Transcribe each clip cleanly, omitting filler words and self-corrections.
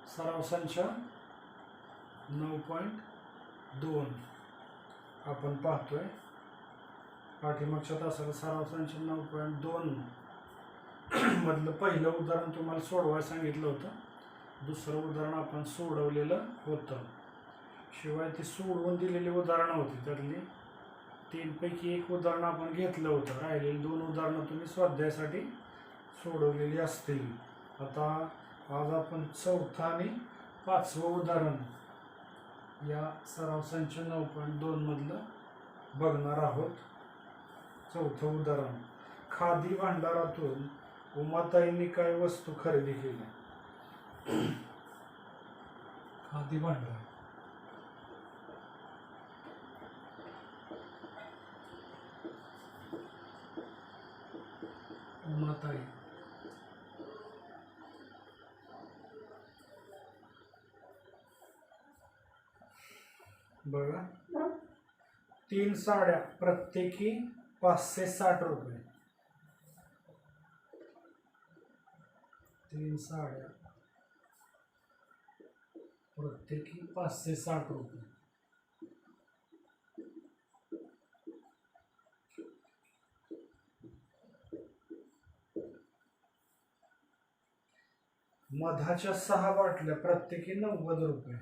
सराव संच 9.2 आपण पाहतोय. पाठीमागच्या तासाला सराव संच 9.2 मधलं पहिलं उदाहरण तुम्हाला सोडवायला सांगितलं होतं. दुसरं उदाहरण आपण सोडवलेलं होतं. शिवाय ती सोडवून दिलेली उदाहरणं होती. त्यातली 3 पैकी 1 उदाहरण आपण घेतलं होतं. राहिलेली 2 उदाहरणं तुम्ही स्वाध्यायासाठी सोडवलेली असतील. आता आज आपण 4थं आणि 5वं उदाहरण या सराव संच 9.2 मधलं बघणार आहोत. 4थं उदाहरण, खादी भांडारातून उमाताईंनी काय वस्तू खरेदी केल्या? खादी भांडार, उमाताई. बघा, 3 साड्या प्रत्येकी 560 रुपये. 3 साड्या प्रत्येकी 560 रुपये. मधाच्या 6 बाटल्या प्रत्येकी 90 रुपये.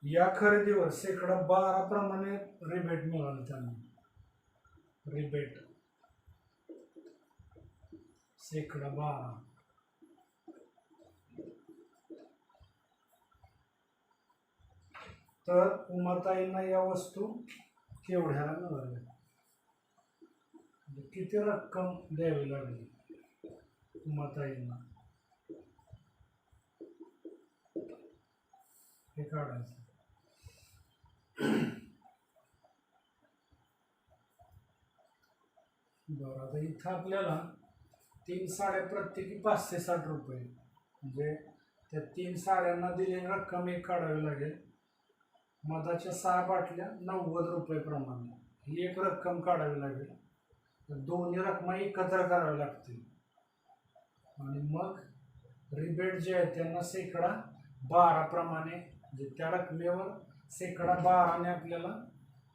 या खरेदीवर शेकडा 12 प्रमाणे रिबेट मिळालं त्यांना. रिबेट शेकडा 12. तर उमाताईंना या वस्तू केवढ्याला मिळाल्या? किती रक्कम द्यावी लागली उमाताईंना हे काढायचं. बरं, आता इथं आपल्याला 3 साड्या प्रत्येकी 560 रुपये, म्हणजे त्या 3 साड्यांना दिलेली रक्कम एक काढावी लागेल. मधाच्या 6 बाटल्या 90 रुपये प्रमाणे ही एक रक्कम काढावी लागेल. तर दोन्ही रकमा एकत्र कराव्या लागतील. आणि मग रिबेट जे आहे त्यांना शेकडा 12 प्रमाणे, म्हणजे त्या रकमेवर शेकडा 12ने आपल्याला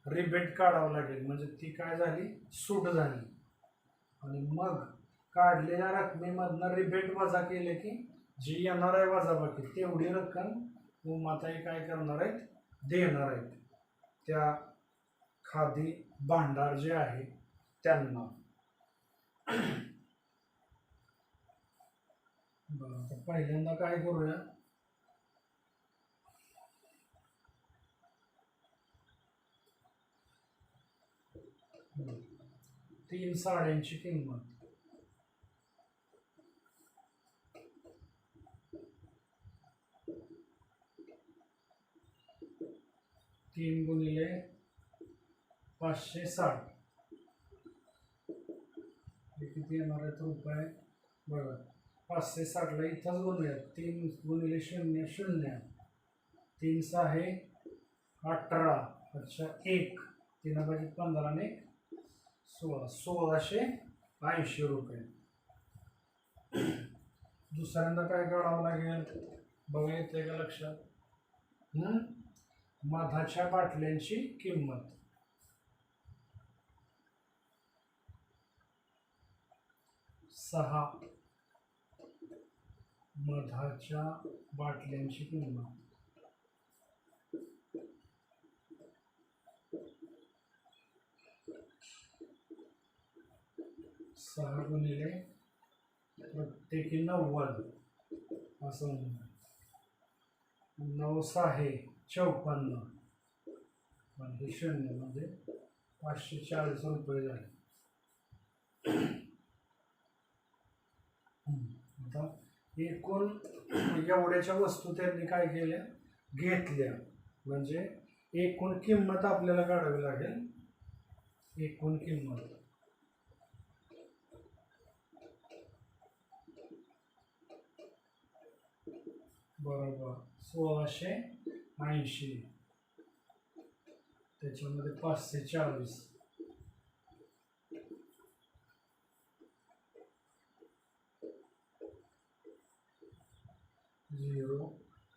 रिबेट काढावं लागेल. म्हणजे ती काय झाली? सूट झाली. आणि मग काढलेल्या रकमेमधनं रिबेट वजा केले की जी येणार आहे वजाबाकी तेवढी रक्कम उमाताई काय करणार आहेत? देणार आहेत त्या खादी भांडार जे आहे त्यांना. बरं, तर पहिल्यांदा काय करूया, तीन साड्यांची किंमत. तीन गुणिले 560 हे किती येणार आहेत रुपये? बघा, 560ला इथंच गुणूया. 3 गुणिले 0 0, 3 6 हे 18, अच्छा 1, 3 पाहिजे 15 ने 16, 1680 रुपये. दुसऱ्यांदा काय काढावं लागेल बघा, येते का लक्षात? मधाच्या बाटल्यांची किंमत. सहा मधाच्या बाटल्यांची किंमत. सहा गुणिले प्रत्येकी 90 असं म्हणून 9 6 54 आणि 0 म्हणजे 540 रुपये झाले. आता एकूण एवढ्याच्या वस्तू त्यांनी काय केल्या? घेतल्या. म्हणजे एकूण किंमत आपल्याला काढावी लागेल. एकूण किंमत बरोबर 1680, त्याच्यामध्ये 540, 0,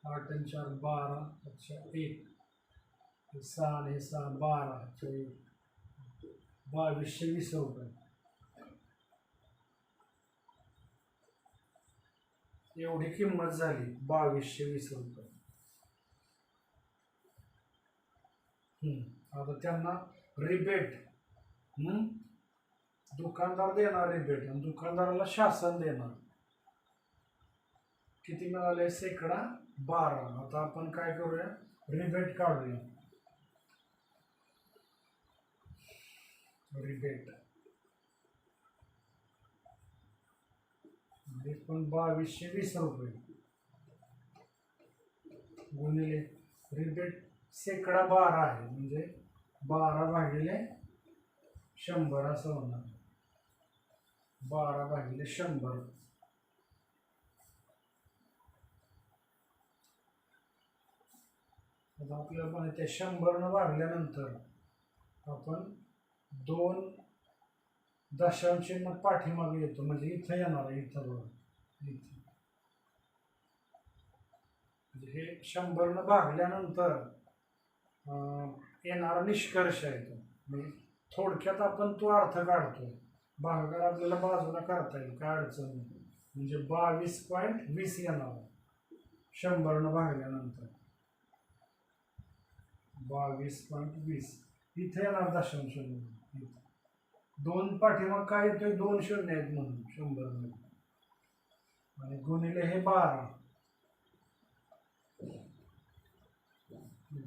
8 आणि 4 12, अच्छा 1, 6 आणि 6 12, अच्छा 1, 2220 रुपये. एवढी किंमत झाली 2220 रुपये. आता त्यांना रिबेट दुकानदार देणार रिबेट आणि दुकानदाराला शासन देणार. किती मिळाले? शेकडा 12. आता आपण काय करूया, रिबेट काढूया. रिबेट पण 2220 रुपये गुणिले रिबेट शेकडा 12 आहे म्हणजे 12/100 असं होणार. 12/100. आता आपल्याला माहिती आहे 100 भागल्यानंतर आपण 2 दशांश पाठीमागे येतो म्हणजे इथं येणार आहे. इथं बघा, इथे म्हणजे हे 100 भागल्यानंतर येणारा निष्कर्ष आहे तो. म्हणजे थोडक्यात आपण तो अर्थ काढतोय. भागाकार आपल्याला बाजूला करता येईल, काय अडचण नाही. म्हणजे 22.20 येणार 100 भागल्यानंतर. 22.20 इथे येणार दशांश. 2 पाठीमाग काय येतोय? 2 शून्य आहेत म्हणून 100 मध्ये. आणि गुणिले हे 12,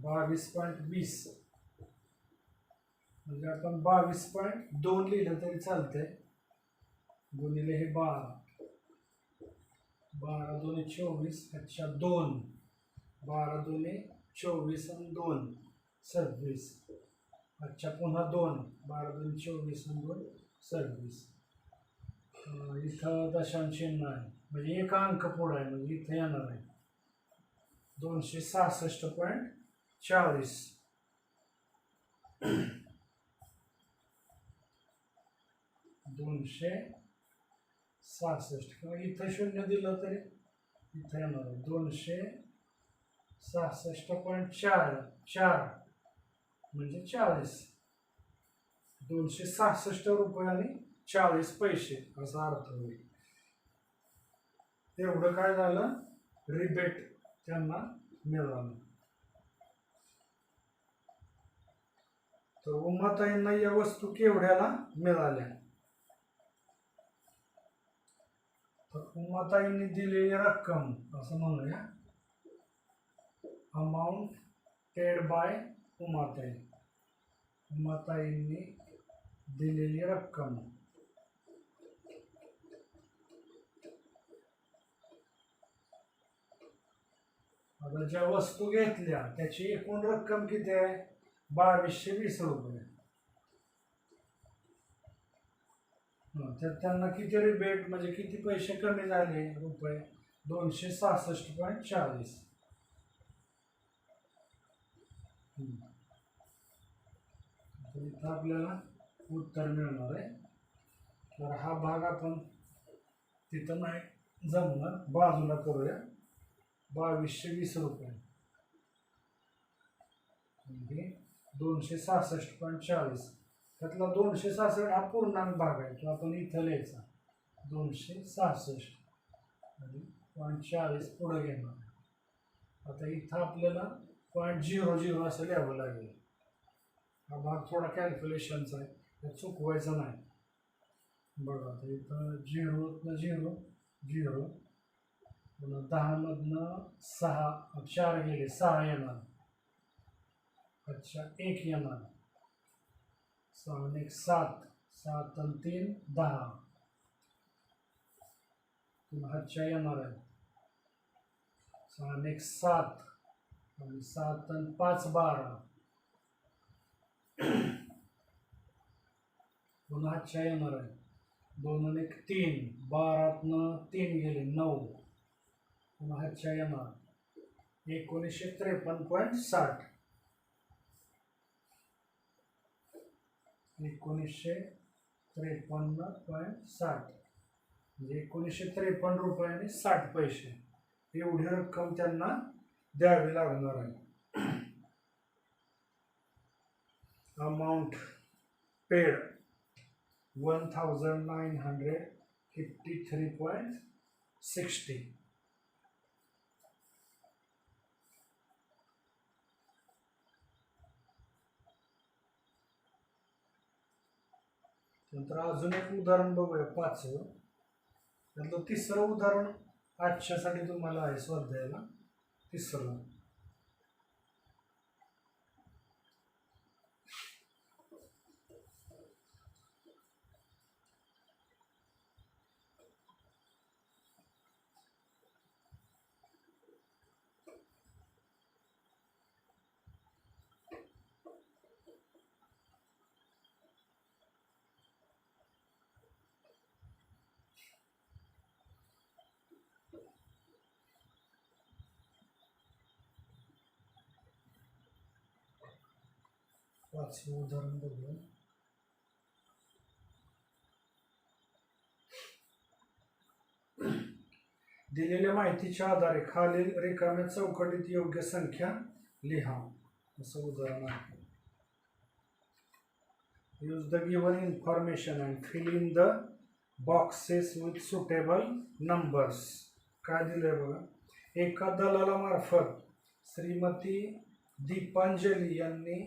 22.20 म्हणजे आपण 22.2 लिहिलं तरी चालतंय. गुणिले हे 12, 12 2 24, अच्छा 2, 12 2 24 आणि 2 26, अच्छा पुन्हा 2, 12 2 24 आणि 2 26. इथं दशांश चिन्ह आहे म्हणजे एक अंक पुढं आहे म्हणजे इथं येणार आहे 266.40. 266 किंवा इथं शून्य दिलं तरी इथं येणार आहे 266.4 म्हणजे 40. 266 रुपये आणि 40 पैसे असा अर्थ होईल. एवढं काय झालं? रिबेट त्यांना मिळालं. तर उमाताईंना या वस्तू केवढ्याला मिळाल्या? तर उमाताईंनी दिलेली रक्कम असं म्हणूया, अमाऊंट पेड बाय उमाताई. उमाताईंनी दिलेली रक्कम आता ज्या वस्तू घेतल्या त्याची एकूण रक्कम किती आहे? 2220 रुपये. तर त्यांना किती रिबेट म्हणजे किती पैसे कमी झाले? रुपये 266.40. इथं आपल्याला उत्तर मिळणार आहे. तर हा भाग आपण तिथं नाही जमणार, बाजूला करूया. 2220 रुपये म्हणजे 266.40. त्यातला 266 हा पूर्णांक भाग आहे तो आपण इथं लिहायचा. 266 आणि 0.40 पुढे घेणार. आता इथं आपल्याला 0.00 असं लिहावं लागेल. हा भाग थोडा कॅल्क्युलेशनचा आहे, ते चुकवायचा नाही. बघा आता इथं 0 0 0, 10 मधनं 6, 4 गेले 6 येणार, अच्छा 1 येणार, 6 आणि 1 7, 7 आणि 3 10, पुन्हा अच्छा येणार आहे 6 आणि 1 7, आणि 7 आणि 5 12, पुन्हा हातच्या येणार आहे. 2 आणि 1 3, 12तनं 3 गेले 9. पुन्हा हातच्या येणार 1953.60. 1953.60 म्हणजे 1953 रुपये आणि 60 पैसे एवढी रक्कम त्यांना द्यावी लागणार आहे. Amount paid 1953.60. नंतर अजून एक उदाहरण बघूया 5वं. त्यातलं 3रं उदाहरण आजच्यासाठी तुम्हाला आहे स्वाध्यायाला. 3रं. उदाहरण बघूया. दिलेल्या माहितीच्या आधारे खालील रिकाम्या चौकटीत योग्य संख्या लिहा. असं उदाहरण आहे. Use the given information and fill in the boxes with suitable numbers. काय दिलंय बघा. एका दलालामार्फत श्रीमती दीपांजली यांनी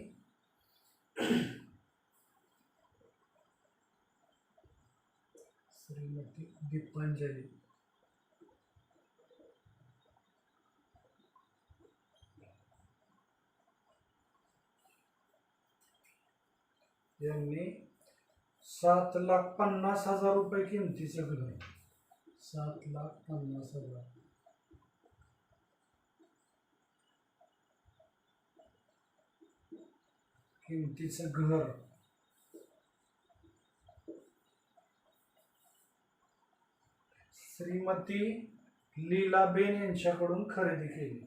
यांनी 7,50,000 रुपये किमतीचं घर, 7,50,000 किमतीचं घर श्रीमती लीलाबेन यांच्याकडून खरेदी केली.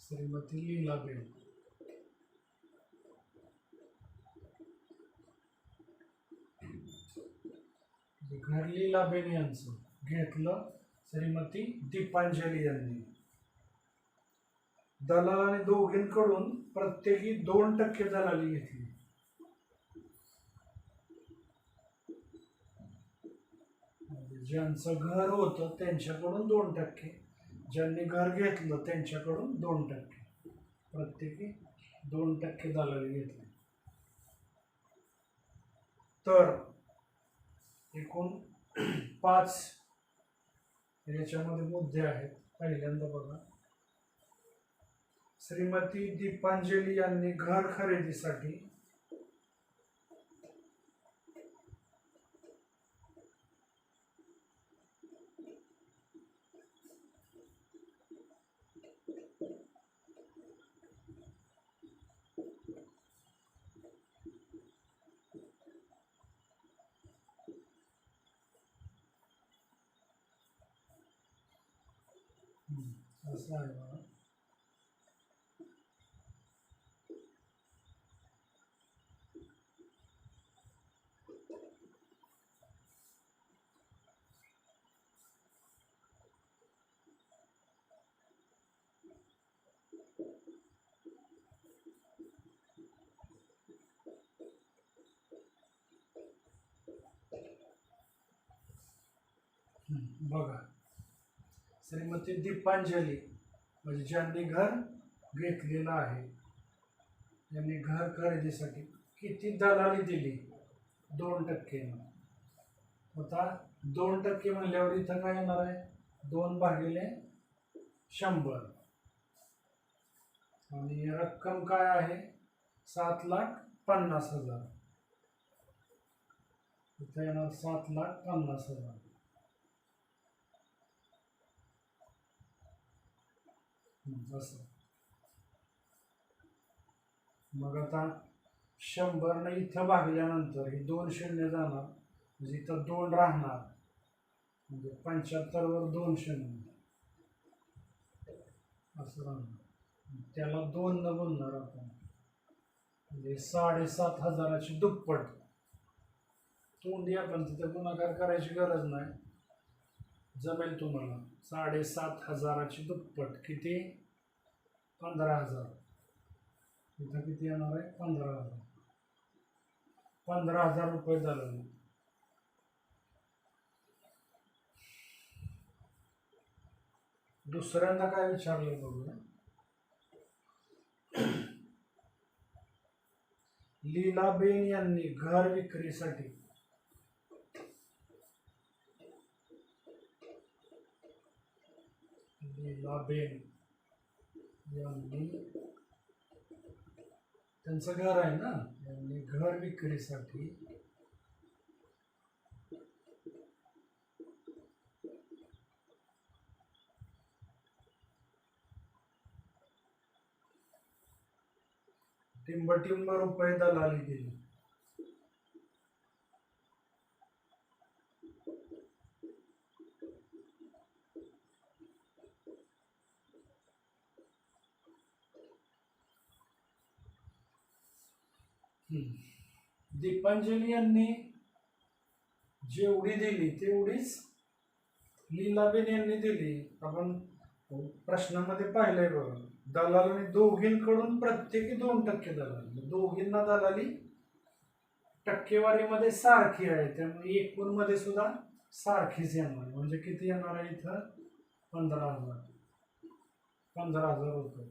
श्रीमती लीलाबेन घर लीलाबेन यांचं घेतलं श्रीमती दीपांजली यांनी. दलालाने दोघींकडून प्रत्येकी 2% दलाली घेतली. ज्यांचं घर होतं त्यांच्याकडून 2%, ज्यांनी घर घेतलं त्यांच्याकडून 2%, प्रत्येकी 2% दलाली घेतली. तर एकूण 5 याच्यामध्ये मुद्दे आहेत. पहिल्यांदा बघा, श्रीमती दीपांजली यांनी घर खरेदीसाठी असं आहे बघा. बघा, श्रीमती दीपांजली म्हणजे ज्यांनी घर घेतलेलं आहे, त्यांनी घर खरेदीसाठी किती दलाली दिली? 2%. आता 2% म्हणल्यावर इथं काय येणार आहे? 2/100. आणि रक्कम काय आहे? 7,50,000. इथं येणार 7,50,000. असं मग आता 100 इथं भागल्यानंतर ही 2 शून्य जाणार, म्हणजे इथं 2 राहणार, म्हणजे 75 वर 2 शून्य असं राहणार. त्याला 2 न गुणणार आपण, म्हणजे 7,500ची दुप्पट. तोंडी आपण तिथे गुणाकार करायची गरज नाही, जमेल तुम्हाला. 7,500ची दुप्पट किती? 15,000. इथं किती येणार आहे? 15,000. 15,000 रुपये झाले. दुसऱ्यांदा काय विचारले बघूया. लीलाबेन यांनी घर विक्रीसाठी लीलाबेन यांनी, त्यांचं घर आहे ना, यांनी घर विक्रीसाठी टिंब रुपये दलाली दिली. दीपांजली यांनी जेवढी दिली तेवढीच लीलाबेन यांनी दिली. आपण प्रश्नामध्ये पाहिलंय बघा, दलालाने दोघींकडून प्रत्येकी 2% दलाली, दोघींना दलाली टक्केवारीमध्ये सारखी आहे, त्यामुळे एकूण मध्ये सुद्धा सारखीच येणार. म्हणजे किती येणार आहे इथं? 15,000. 15,000 रुपये.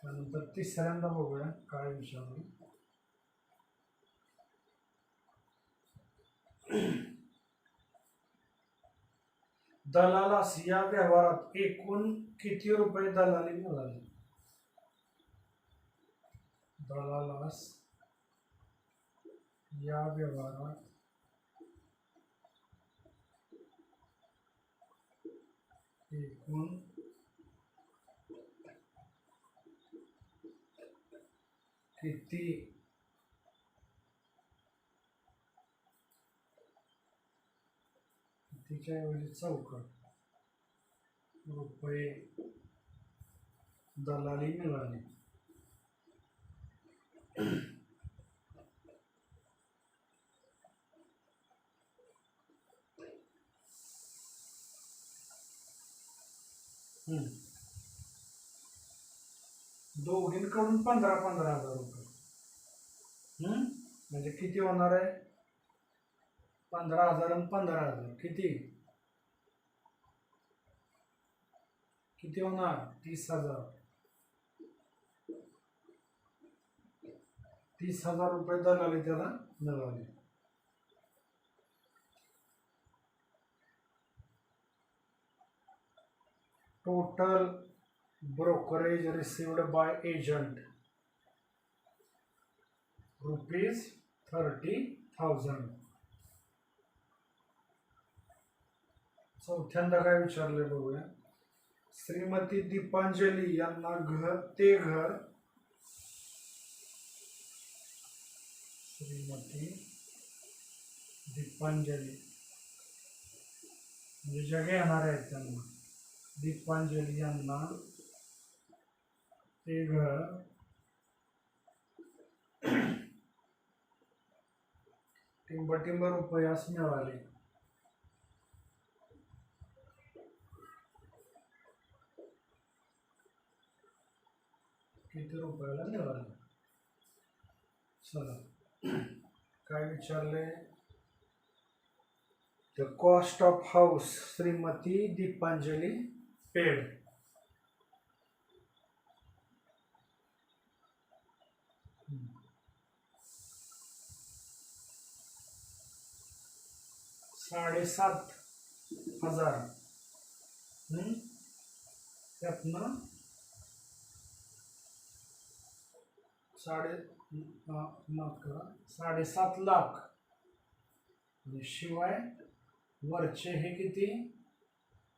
त्यानंतर तिसऱ्यांदा बघूया काय विचारलं. दलालास या व्यवहारात एकूण किती रुपये दलाली मिळाली? दलालास या व्यवहारात एकूण किती कितीच्या ऐवजी चौकट रुपये दलाली मिळाली. दोघींकडून 15,000 रुपये. म्हणजे किती होणार आहे? 15,000 आणि 15,000 किती किती होणार? 30,000. 30,000 रुपये दलाली त्याला मिळाले. Total brokerage received by agent ₹30,000. चौथ्यांदा काय विचारले बघूया. श्रीमती दीपांजली यांना श्रीमती दीपांजली म्हणजे जगे येणार आहेत त्यांना, दीपांजली यांना ते घर टिंब रुपयास मिळाले. किती रुपयाला मिळाले? चला काय विचारले. The cost of house Shrimati Deepanjali paid. $7,500. त्यातनं 7.5 लाख आणि शिवाय वरचे हे किती?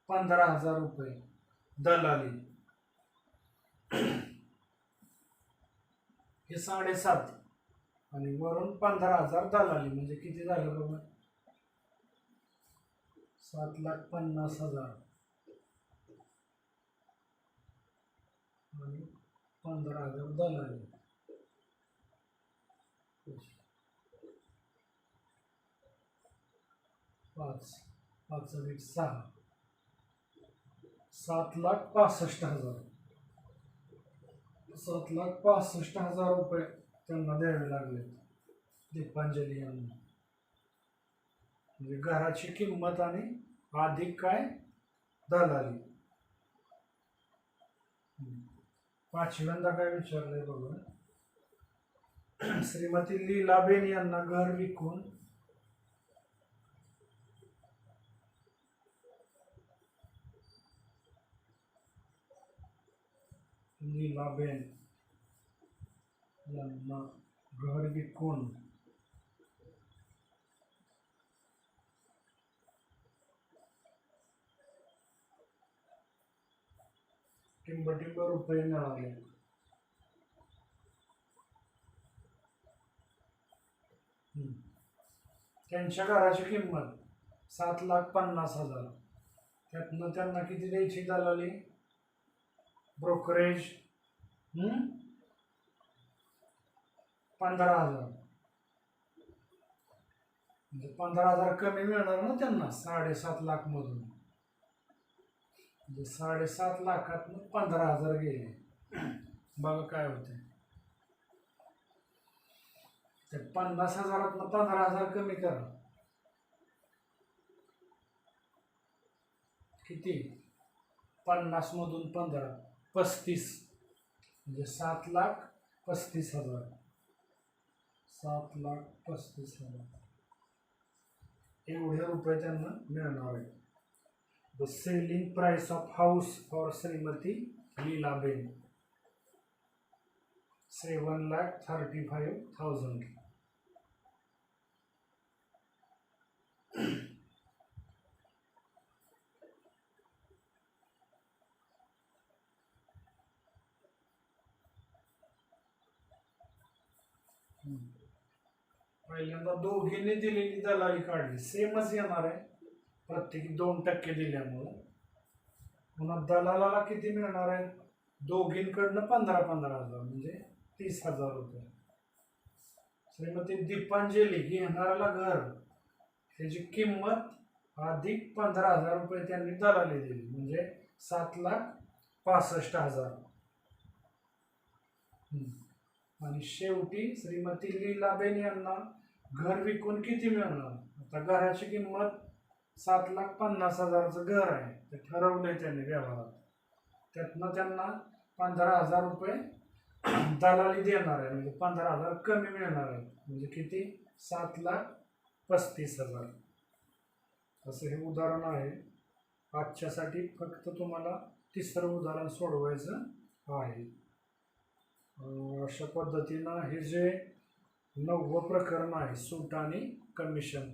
15,000 रुपये दलाली. हे 7.5 आणि वरून 15,000 दलाली म्हणजे किती झालं बघा, 7,50,000 आणि 15,000 दलाली. 5 5 अधिक 6 7,65,000. 7,65,000 रुपये त्यांना द्यावे लागले दीपांजली यांना. म्हणजे घराची किंमत आणि अधिक काय दलाली. पाचव्यांदा काय विचारलंय बघा, श्रीमती लीलाबेन यांना घर विकून लीलाबेन यांना घर विकून टिंबटिंब रुपये मिळाले. त्यांच्या घराची किंमत 7,50,000. त्यातनं त्यांना किती द्यायची दलाली, ब्रोकरेज 15,000. म्हणजे 15,000 कमी मिळणार ना त्यांना 7.5 लाख मधून. म्हणजे 7.5 लाखातून 15,000 गेले. बघा काय होते, ते 50,000 15,000 कमी करा, किती, 50 मधून 15 35, म्हणजे 7,35,000. 7,35,000 एवढे रुपये त्यांना मिळणार आहे. The selling price of house for Shrimati Leelaben 7,35,000. पहिल्यांदा दोघींनी दिलेली दलाली काढली, सेमच येणार आहे प्रत्येकी 2% दिल्यामुळे. पुन्हा दलालाला किती मिळणार आहे, दोघींकडनं 15,000 म्हणजे 30,000 रुपये. श्रीमती दीपांजली घेणाऱ्याला घर त्याची किंमत अधिक 15,000 रुपये त्यांनी दलाली दिली म्हणजे 7,65,000. आणि शेवटी श्रीमती लीलाबेन यांना घर विकून किती मिळणार. आता घराची किंमत 7,50,000चं घर आहे, ते ठरवलंय त्यांनी व्यवहारात. त्यातनं त्यांना 15,000 रुपये दलाली देणार आहे म्हणजे 15,000 कमी मिळणार आहे म्हणजे किती, 7,35,000. असं हे उदाहरण आहे. आजच्यासाठी फक्त तुम्हाला तिसरं उदाहरण सोडवायचं आहे. अशा पद्धतीनं हे जे 9वं प्रकरण आहे सूट आणि कमिशन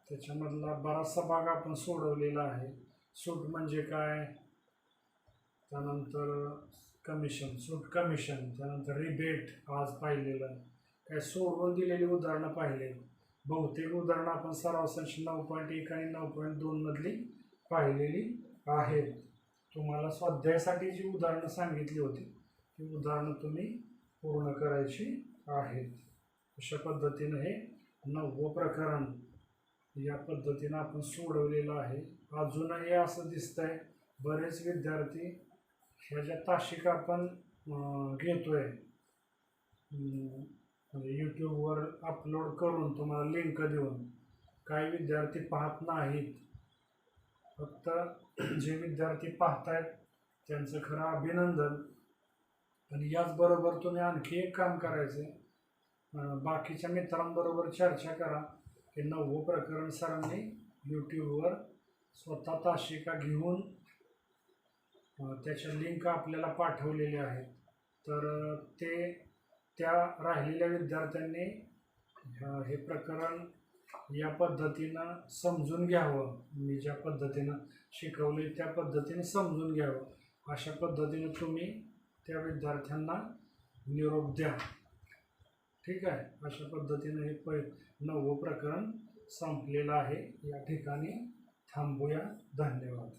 त्याच्यामधला बराचसा भाग आपण सोडवलेला आहे. सूट म्हणजे काय, त्यानंतर कमिशन, सूट कमिशन, त्यानंतर रिबेट आज पाहिलेलं आहे. काय सोडवून दिलेली उदाहरणं पाहिले. बहुतेक उदाहरणं आपण सराव संच 9.1 आणि 9.2 मधली पाहिलेली आहेत. तुम्हाला स्वाध्यायासाठी जी उदाहरणं सांगितली होती ती उदाहरणं तुम्ही पूर्ण करायची आहेत. अशा पद्धतीनं हे 9वं प्रकरण या पद्धतीनं आपण सोडवलेलं आहे. अजूनही असं दिसतंय बरेच विद्यार्थी ह्या ज्या तासिका आपण घेतोय यूट्यूबवर अपलोड करून तुम्हाला लिंक देऊन, काही विद्यार्थी पाहत नाहीत. फक्त जे विद्यार्थी पाहतायत त्यांचं खरं अभिनंदन. आणि याचबरोबर तुम्ही आणखी एक काम करायचं, बाकीच्या मित्रांबरोबर चर्चा करा की 9वं प्रकरण सरांनी यूट्यूबवर स्वतः तासिका घेऊन त्याच्या लिंक आपल्याला पाठवलेल्या आहेत. तर त्या राहिलेल्या विद्यार्थ्यांनी हे प्रकरण या पद्धतीनं समजून घ्यावं. मी ज्या पद्धतीनं शिकवले त्या पद्धतीने समजून घ्यावं. अशा पद्धतीने तुम्ही त्या विद्यार्थ्यांना निरोप द्या. ठीक आहे. अशा पद्धतीने हे 9वं प्रकरण संपलेलं आहे. या ठिकाणी थांबूया. धन्यवाद.